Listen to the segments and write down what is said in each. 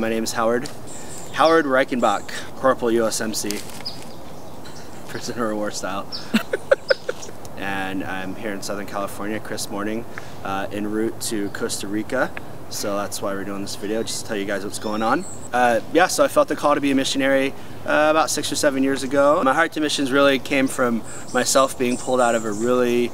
My name is Howard Reichenbach, Corporal USMC, prisoner of war style. And I'm here in Southern California, crisp morning, en route to Costa Rica. So that's why we're doing this video, just to tell you guys what's going on. Yeah, so I felt the call to be a missionary about 6 or 7 years ago. My heart to missions really came from myself being pulled out of a really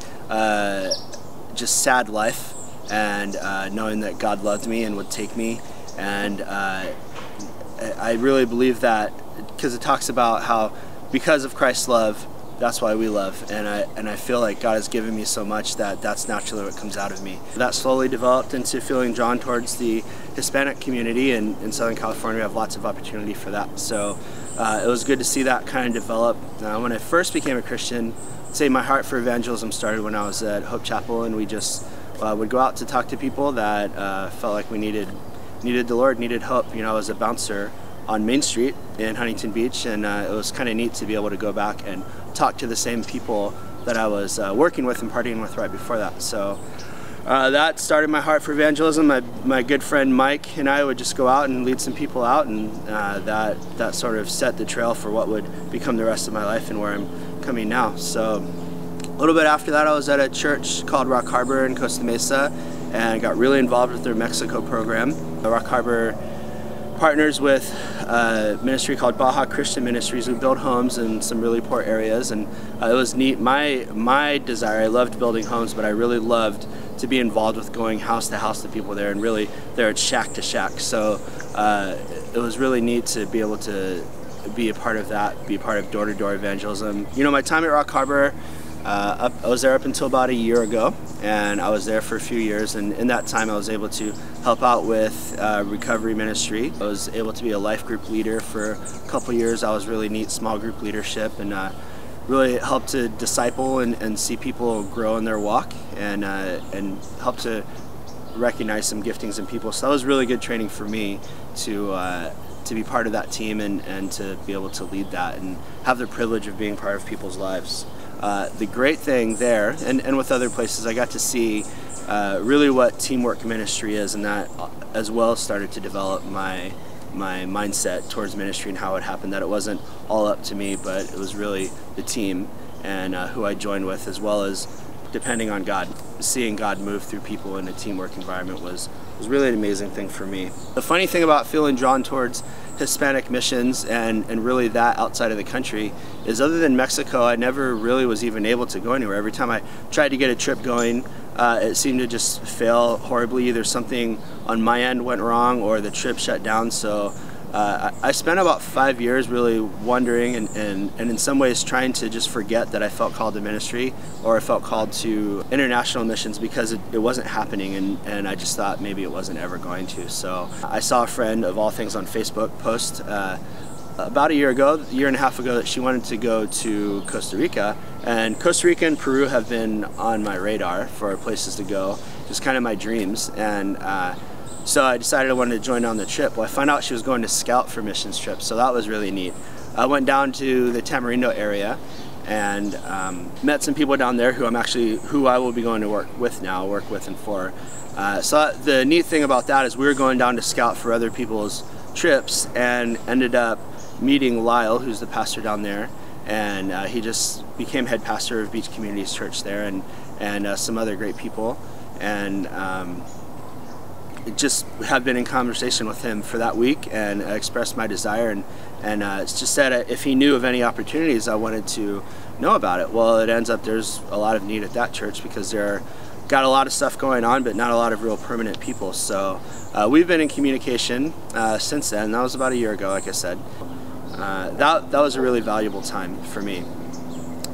just sad life, and knowing that God loved me and would take me. And I really believe that, because it talks about how because of Christ's love, that's why we love, and I feel like God has given me so much that that's naturally what comes out of me. That slowly developed into feeling drawn towards the Hispanic community, and in Southern California we have lots of opportunity for that. So it was good to see that kind of develop. When I first became a Christian, I'd say my heart for evangelism started when I was at Hope Chapel, and we just would go out to talk to people that felt like we needed the Lord, needed hope. You know, I was a bouncer on Main Street in Huntington Beach, and it was kind of neat to be able to go back and talk to the same people that I was working with and partying with right before that. So that started my heart for evangelism. My good friend Mike and I would just go out and lead some people out, and that sort of set the trail for what would become the rest of my life and where I'm coming now. So a little bit after that, I was at a church called Rock Harbor in Costa Mesa, and got really involved with their Mexico program. Rock Harbor partners with a ministry called Baja Christian Ministries, who build homes in some really poor areas, and it was neat. My desire, I loved building homes, but I really loved to be involved with going house to house to people there, and really there at shack to shack. So it was really neat to be able to be a part of that, be a part of door-to-door evangelism. You know, my time at Rock Harbor, I was there up until about a year ago, and I was there for a few years, and in that time I was able to help out with recovery ministry. I was able to be a life group leader for a couple years. I was really neat small group leadership, and really helped to disciple and see people grow in their walk, and help to recognize some giftings in people. So that was really good training for me to be part of that team, and to be able to lead that and have the privilege of being part of people's lives. The great thing there, and with other places, I got to see really what teamwork ministry is, and that as well started to develop my mindset towards ministry and how it happened, that it wasn't all up to me, but it was really the team and who I joined with, as well as depending on God. Seeing God move through people in a teamwork environment was really an amazing thing for me. The funny thing about feeling drawn towards Hispanic missions and really that outside of the country is, other than Mexico, I never really was even able to go anywhere. Every time I tried to get a trip going, it seemed to just fail horribly. Either something on my end went wrong or the trip shut down. So I spent about 5 years really wondering and in some ways trying to just forget that I felt called to ministry, or I felt called to international missions, because it wasn't happening, and I just thought maybe it wasn't ever going to. So I saw a friend of all things on Facebook post about a year and a half ago, that she wanted to go to Costa Rica, and Costa Rica and Peru have been on my radar for places to go, just kind of my dreams. And so I decided I wanted to join on the trip. Well, I found out she was going to scout for missions trips, so that was really neat. I went down to the Tamarindo area and met some people down there who I will be going to work with and for. So the neat thing about that is we were going down to scout for other people's trips, and ended up meeting Lyle, who's the pastor down there, and he just became head pastor of Beach Communities Church there, and some other great people, and just have been in conversation with him for that week, and expressed my desire, and just said if he knew of any opportunities, I wanted to know about it. Well, it ends up there's a lot of need at that church, because they're got a lot of stuff going on, but not a lot of real permanent people. So we've been in communication since then. That was about a year ago, like I said. That was a really valuable time for me.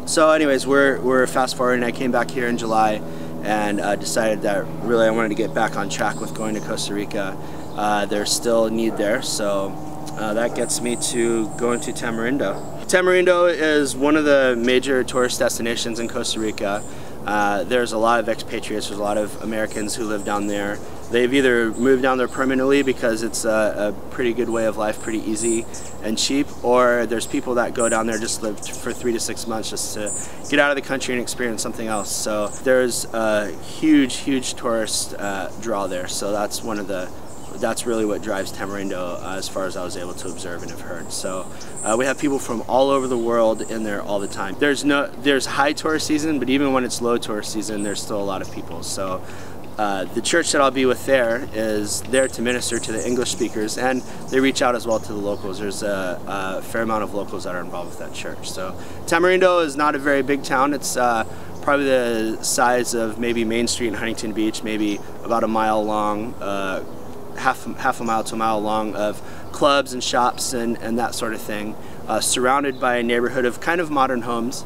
So anyways, we're fast forwarding. I came back here in July, and decided that really I wanted to get back on track with going to Costa Rica. There's still a need there, so that gets me to going to Tamarindo. Tamarindo is one of the major tourist destinations in Costa Rica. There's a lot of expatriates, there's a lot of Americans who live down there. They've either moved down there permanently because it's a pretty good way of life, pretty easy and cheap, or there's people that go down there just live for 3 to 6 months just to get out of the country and experience something else. So there's a huge tourist draw there. So that's one of the that's really what drives Tamarindo as far as I was able to observe and have heard. So we have people from all over the world in there all the time. There's high tourist season, but even when it's low tourist season, there's still a lot of people. So the church that I'll be with there is there to minister to the English speakers, and they reach out as well to the locals. There's a fair amount of locals that are involved with that church. So Tamarindo is not a very big town. It's probably the size of maybe Main Street in Huntington Beach, maybe about a mile long, half a mile to a mile long of clubs and shops and that sort of thing, surrounded by a neighborhood of kind of modern homes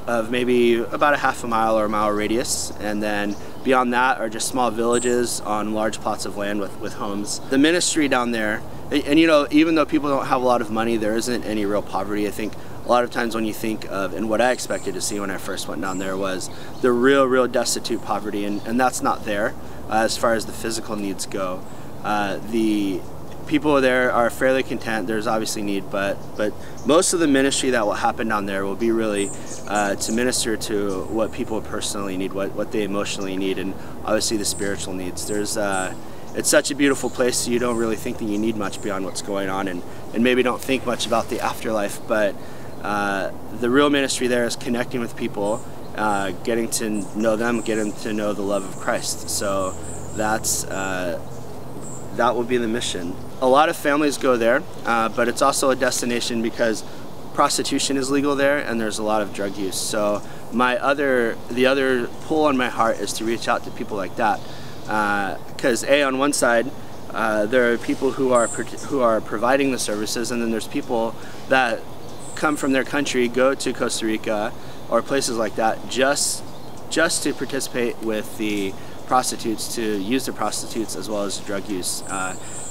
of maybe about a half a mile or a mile radius, and then beyond that are just small villages on large plots of land with homes. The ministry down there, and you know, even though people don't have a lot of money, there isn't any real poverty. I think a lot of times when you think of, and what I expected to see when I first went down there was the real destitute poverty, and that's not there as far as the physical needs go. The people there are fairly content. There's obviously need, but most of the ministry that will happen down there will be really to minister to what people personally need, what they emotionally need, and obviously the spiritual needs. It's such a beautiful place, so you don't really think that you need much beyond what's going on, and maybe don't think much about the afterlife, but the real ministry there is connecting with people, getting to know them, getting to know the love of Christ. So that will be the mission. A lot of families go there, but it's also a destination because prostitution is legal there and there's a lot of drug use. So the other pull on my heart is to reach out to people like that, because on one side there are people who are providing the services, and then there's people that come from their country, go to Costa Rica or places like that just to participate with the prostitutes, to use the prostitutes as well as drug use,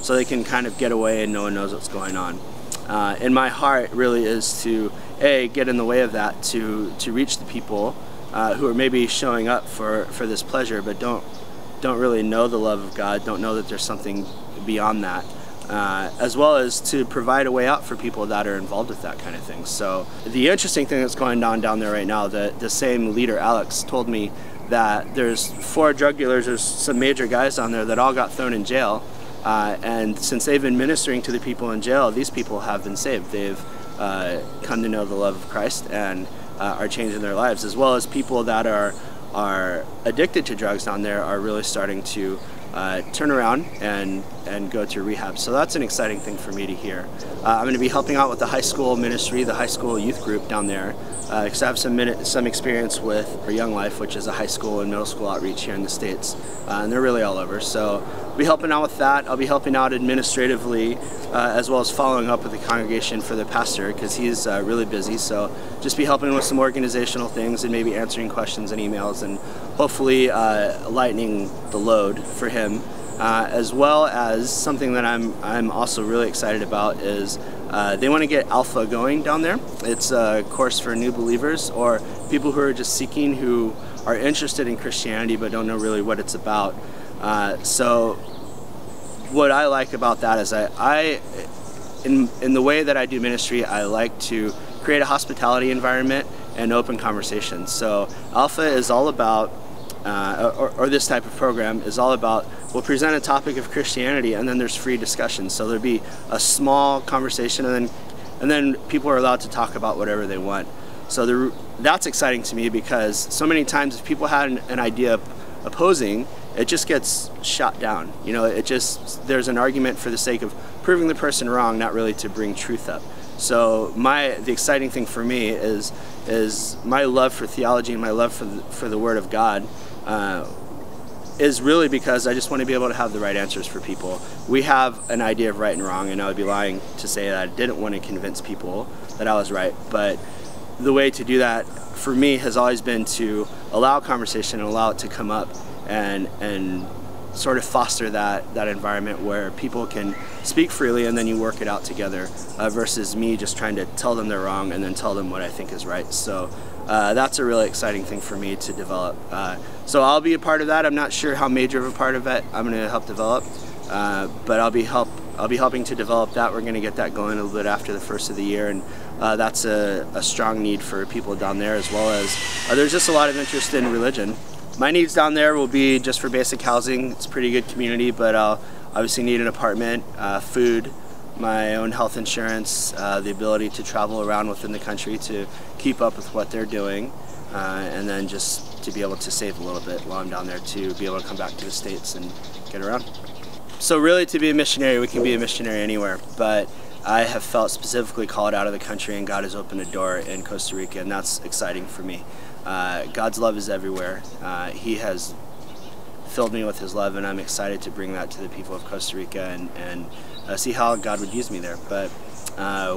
so they can kind of get away and no one knows what's going on. And my heart really is to get in the way of that, to reach the people who are maybe showing up for this pleasure but don't really know the love of God, don't know that there's something beyond that, as well as to provide a way out for people that are involved with that kind of thing. So the interesting thing that's going on down there right now, the same leader, Alex, told me that there's 4 drug dealers, there's some major guys down there that all got thrown in jail, and since they've been ministering to the people in jail, these people have been saved. They've come to know the love of Christ and are changing their lives, as well as people that are addicted to drugs down there are really starting to turn around and go to rehab. So that's an exciting thing for me to hear. I'm going to be helping out with the high school ministry, the high school youth group down there, because I have some experience with Young Life, which is a high school and middle school outreach here in the States, and they're really all over. So I'll be helping out with that. I'll be helping out administratively, as well as following up with the congregation for the pastor, because he's really busy. So just be helping with some organizational things and maybe answering questions and emails, and hopefully lightening the load for him, as well as something that I'm also really excited about is they want to get Alpha going down there. It's a course for new believers or people who are just seeking, who are interested in Christianity but don't know really what it's about. So what I like about that is in the way that I do ministry, I like to create a hospitality environment and open conversations. So Alpha is all about, or this type of program is all about, we'll present a topic of Christianity and then there's free discussion. So there'll be a small conversation and then people are allowed to talk about whatever they want. So that's exciting to me, because so many times if people had an idea opposing, it just gets shot down. You know, there's an argument for the sake of proving the person wrong, not really to bring truth up. So the exciting thing for me is my love for theology and my love for the Word of God is really because I just want to be able to have the right answers for people. We have an idea of right and wrong, and I would be lying to say that I didn't want to convince people that I was right. But the way to do that for me has always been to allow conversation and allow it to come up and sort of foster that environment where people can speak freely and then you work it out together, versus me just trying to tell them they're wrong and then tell them what I think is right. So that's a really exciting thing for me to develop. So I'll be a part of that. I'm not sure how major of a part of it I'm going to help develop, but I'll be helping to develop that. We're going to get that going a little bit after the first of the year, and that's a strong need for people down there, as well as there's just a lot of interest in religion. my needs down there will be just for basic housing. It's a pretty good community, but I'll obviously need an apartment, food, my own health insurance, the ability to travel around within the country to keep up with what they're doing, and then just to be able to save a little bit while I'm down there to be able to come back to the States and get around. So really, to be a missionary, we can be a missionary anywhere, but I have felt specifically called out of the country, and God has opened a door in Costa Rica, and that's exciting for me. God's love is everywhere. He has filled me with His love, and I'm excited to bring that to the people of Costa Rica and see how God would use me there. But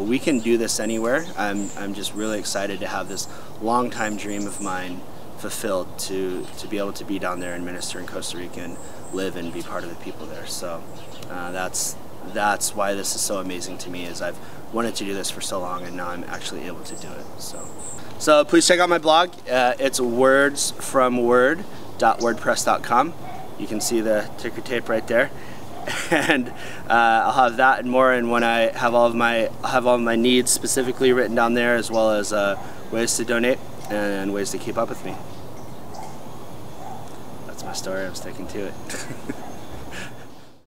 we can do this anywhere. I'm just really excited to have this long-time dream of mine fulfilled, to be able to be down there and minister in Costa Rica and live and be part of the people there. So that's why this is so amazing to me, is I've wanted to do this for so long, and now I'm actually able to do it. So please check out my blog. It's wordsfromword.wordpress.com. You can see the ticker tape right there. And I'll have that and more, and when I have all of my needs specifically written down there, as well as ways to donate and ways to keep up with me. That's my story. I'm sticking to it.